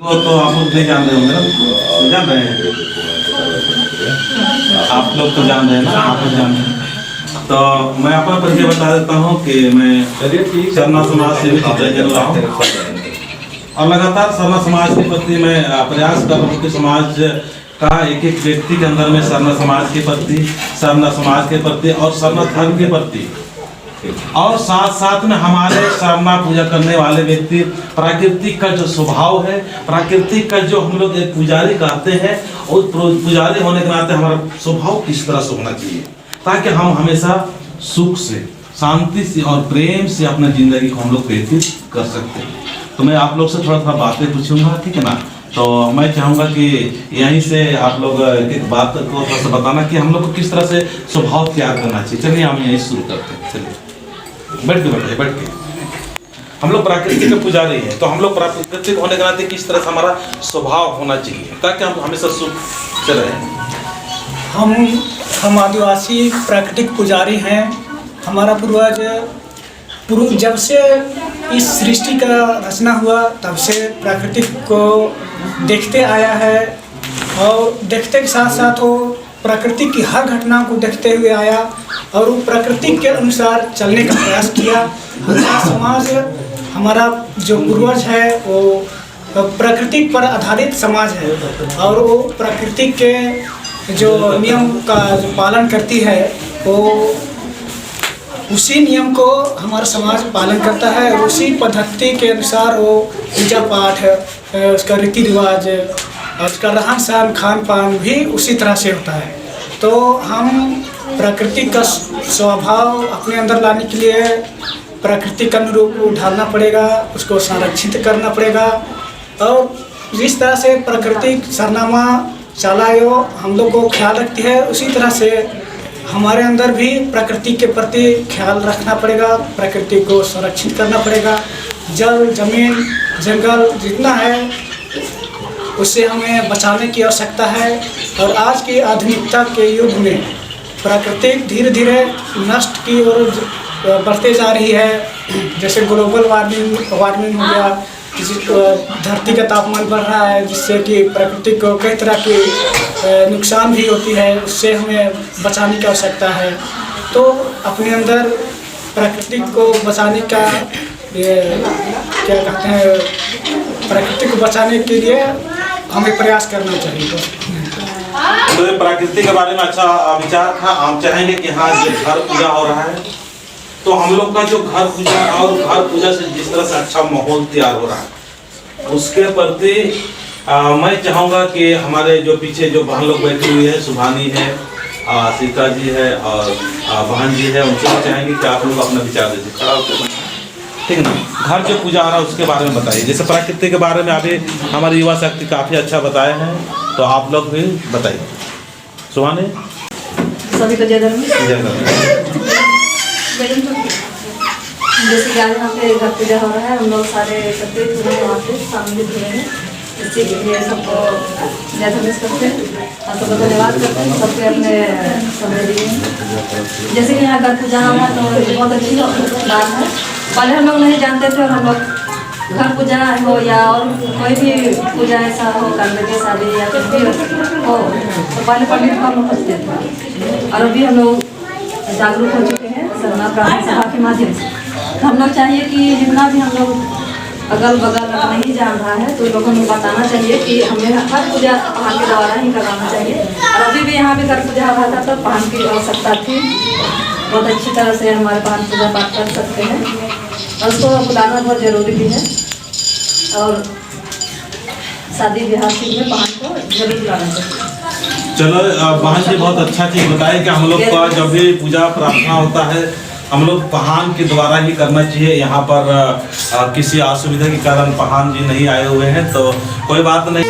तो आप लोग नहीं जान रहे होंगे ना, जान रहे हैं आप लोग तो जान रहे हैं ना, आप लोग जान रहे हैं। तो मैं अपना परिचय बता देता हूँ कि मैं सरना समाज से भी चल रहा हूँ और लगातार सरना समाज के प्रति मैं प्रयास कर रहा हूँ कि समाज का एक एक व्यक्ति के अंदर में सरना समाज के प्रति, सरना समाज के प्रति और सरना धर्म के प्रति और साथ साथ में हमारे सरना पूजा करने वाले व्यक्ति प्राकृतिक का जो स्वभाव है, प्राकृतिक का जो हम लोग एक पुजारी कहते हैं, उस पुजारी होने के नाते हमारा स्वभाव किस तरह से होना चाहिए ताकि हम हमेशा सुख से, शांति से और प्रेम से अपना जिंदगी को हम लोग व्यतीत कर सकते हैं। तो मैं आप लोग से थोड़ा थोड़ा बातें पूछूंगा, ठीक है ना। तो मैं चाहूँगा कि यहीं से आप लोग एक बात को थोड़ा सा बताना कि हम लोग को किस तरह से स्वभाव तैयार करना चाहिए। चलिए हम यहीं शुरू करते हैं। चलिए बैठ के बताइए, बैठ के। हम लोग प्राकृतिक के पुजारी हैं, तो हम लोग प्राकृतिक होने के नाते किस तरह से हमारा स्वभाव होना चाहिए ताकि हम हमेशा सुख से रहें। हम आदिवासी प्राकृतिक पुजारी हैं। हमारा पूर्वज जब से इस सृष्टि का रचना हुआ तब से प्रकृति को देखते आया है और देखते के साथ साथ वो प्रकृति की हर घटना को देखते हुए आया और वो प्रकृति के अनुसार चलने का प्रयास किया। हमारा समाज, हमारा जो पूर्वज है वो प्रकृति पर आधारित समाज है और वो प्रकृति के जो नियम का जो पालन करती है वो उसी नियम को हमारा समाज पालन करता है। उसी पद्धति के अनुसार वो पूजा पाठ है, उसका रीति रिवाज, उसका रहन सहन, खान पान भी उसी तरह से होता है। तो हम प्रकृति का स्वभाव अपने अंदर लाने के लिए प्रकृति के अनुरूप ढालना पड़ेगा, उसको संरक्षित करना पड़ेगा और जिस तरह से प्रकृति सरनामा चालायो हम लोग को ख्याल रखती है उसी तरह से हमारे अंदर भी प्रकृति के प्रति ख्याल रखना पड़ेगा, प्रकृति को संरक्षित करना पड़ेगा। जल, जमीन, जंगल जितना है उससे हमें बचाने की आवश्यकता है। और आज की आधुनिकता के युग में प्रकृति धीरे धीरे नष्ट की ओर बढ़ते जा रही है। जैसे ग्लोबल वार्मिंग हो गया, धरती का तापमान बढ़ रहा है जिससे कि प्रकृति को कई तरह की नुकसान भी होती है, उससे हमें बचाने की आवश्यकता है। तो अपने अंदर प्रकृति को बचाने का क्या कहते हैं, प्रकृति को बचाने के लिए हमें प्रयास करना चाहिए। तो ये प्रकृति के बारे में अच्छा विचार था। हम चाहेंगे कि हाँ जो घर पूजा हो रहा है तो हम लोग का जो घर पूजा और घर पूजा से जिस तरह से अच्छा माहौल तैयार हो रहा है उसके प्रति मैं चाहूँगा कि हमारे जो पीछे जो बहन लोग बैठी हुई है, सुभानी है, सीता जी है और बहन जी है, उनसे भी चाहेंगे कि आप लोग अपना विचार दीजिए, खड़ा होकर, ठीक ना। घर जो पूजा हो रहा है उसके बारे में बताइए। जैसे प्रकृति के बारे में अभी हमारी युवा शक्ति काफ़ी अच्छा बताए हैं, तो आप लोग भी बताइए। सुभानी, सभी को जय धर्म। जैसे कि आज यहाँ पे घर पूजा हो रहा है, हम लोग सारे एकत्रित हुए हैं, वहाँ पे सम्मिलित हुए हैं। इसी के लिए सबको जय धर्म करते हैं और सबको धन्यवाद करते हैं, सबके अपने समय दिए। जैसे कि यहाँ घर पूजा हो रहा है तो बहुत अच्छी बात है। पहले हम लोग नहीं जानते थे और हम लोग घर पूजा हो या और कोई भी पूजा ऐसा हो, करने के शादी या कुछ भी हो तो पहले पंडित को हम लोग पूछते थे और अभी हम लोग जागरूक हो चुके हैं सरना प्रार्थना सभा के माध्यम से। तो हम लोग चाहिए कि जितना भी हम लोग अगल बगल नहीं जान रहा है तो लोगों को बताना चाहिए कि हमें हर पूजा पहाड़ के द्वारा ही करवाना चाहिए। और अभी भी यहाँ पे घर पूजा हो रहा था तो पहाड़ की आवश्यकता थी, बहुत अच्छी तरह से हमारे पहाड़ पूजा पाठ कर सकते हैं और उसको बुलाना बहुत जरूरी भी है। और शादी ब्याह में पहाड़ को जरूर बुलाना चाहिए। चलो बहन जी बहुत अच्छा चीज़ बताए कि हम लोग का जब भी पूजा प्रार्थना होता है हम लोग पहान के द्वारा ही करना चाहिए। यहाँ पर किसी असुविधा के कारण पहान जी नहीं आए हुए हैं तो कोई बात नहीं।